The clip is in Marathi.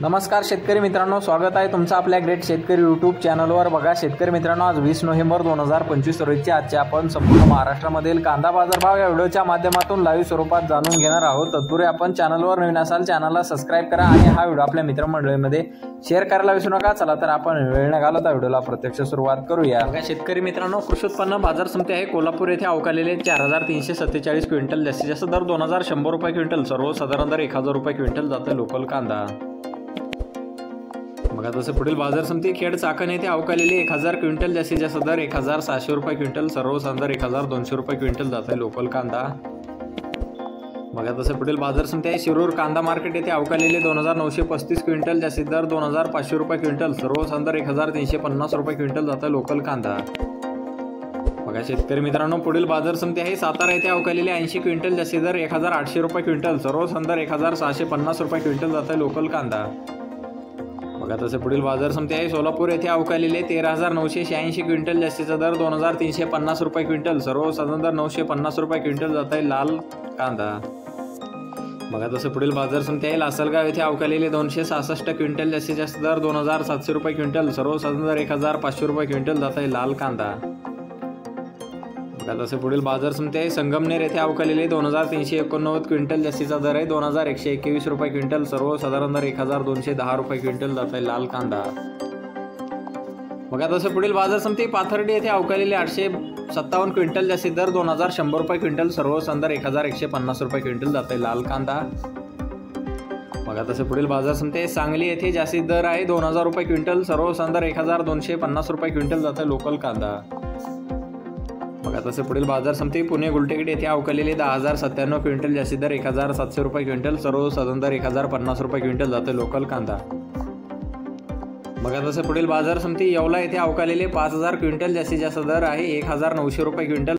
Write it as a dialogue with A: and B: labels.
A: नमस्कार शेतकरी मित्रांनो, स्वागत आहे तुमचं आपल्या ग्रेट शेतकरी यूट्यूब चॅनलवर। बघा शेतकरी मित्रांनो, आज 20 नोव्हेंबर 2025 रोजी आजचे आपण संपूर्ण महाराष्ट्रामधील कांदा बाजारभाव या व्हिडिओच्या माध्यमातून लाईव्ह स्वरूपात जाणून घेणार आहोत। तत्पूर्वी आपण चॅनलवर नवीन असाल चॅनलला सबस्क्राइब करा आणि हा व्हिडिओ आपल्या मित्रमंडळीमध्ये शेअर करायला विसरू नका। चला तर आपण वेळ न घालवता व्हिडिओला प्रत्यक्ष सुरुवात करूया। बघा शेतकरी मित्रांनो, कृषी उत्पन्न बाजार समिती आहे कोल्हापूर येथे अवकालेले 4347 क्विंटल, जास्तीत जास्त दर 2100 रुपये क्विंटल, सर्वसाधारण दर 1000 रुपये क्विंटल जाते लोकल कांदा। बघा तसे पुढील बाजार समिती खेड चाकण येथे अवकालेले 1000 क्विंटल, जास्तीत जास्त दर 1600 रुपये क्विंटल, सर्वसाधारण दर 1200 रुपये क्विंटल जाते लोकल कांदा। बघा तसे पुढील बाजार समिती आहे शिरूर कांदा मार्केट येथे अवकालेले 2935 क्विंटल, जास्तीत दर 2500 रुपये क्विंटल, सर्वसाधारण दर 1350 रुपये क्विंटल जाते लोकल कांदा। बघा शेतकरी मित्रांनो, पुढील बाजार समिती आहे सातारा येथे अवकालेले 80 क्विंटल, जास्तीत दर 1800 रुपये क्विंटल, सर्वसाधारण दर 1650 रुपये क्विंटल जाते लोकल कांदा। बघा तसे पुढील बाजार समिती आहे सोलापूर येथे अवकालेले 13986 क्विंटल, जास्तीचा दर 2350 रुपये क्विंटल, सर्वसाधारण दर 950 रुपये क्विंटल जात आहे लाल कांदा। बघा तसे पुढील बाजार समिती आहे लासलगाव येथे अवकालेले 266 क्विंटल, जास्तीत जास्त दर 2700 रुपये क्विंटल, सर्वसाधारण दर 1500 रुपये क्विंटल जात आहे लाल कांदा। बघा तसे पुढील बाजार समिती आहे संगमनेर येथे अवकालेले 2389 क्विंटल, जास्तीचा दर आहे 2121 रुपये क्विंटल, सर्वसाधारण दर 1210 रुपये क्विंटल जात आहे लाल कांदा। बघा तसे पुढील बाजार समिती पाथर्डी येथे अवकालेले 857 क्विंटल, जास्तीत दर 2100 रुपये क्विंटल, सर्वसाधारण दर 1150 रुपये क्विंटल जात आहे लाल कांदा। बघा तसे पुढील बाजार समिती सांगली येथे जास्तीत दर आहे 2000 रुपये क्विंटल, सर्वसाधारण दर 1250 रुपये क्विंटल जात आहे लोकल कांदा। बघा तसे पुढील बाजार समिती पुणे गुलटेकडी येथे अवकालेले 10097 क्विंटल, जास्तीत दर 1700 रुपये क्विंटल, सर्वसाधारण दर 1050 रुपये क्विंटल जाते लोकल कांदा। बघा तसे पुढील बाजार समिती येवला येथे अवकालेले 5000 क्विंटल, जास्तीत जास्त दर आहे 1900 रुपये क्विंटल,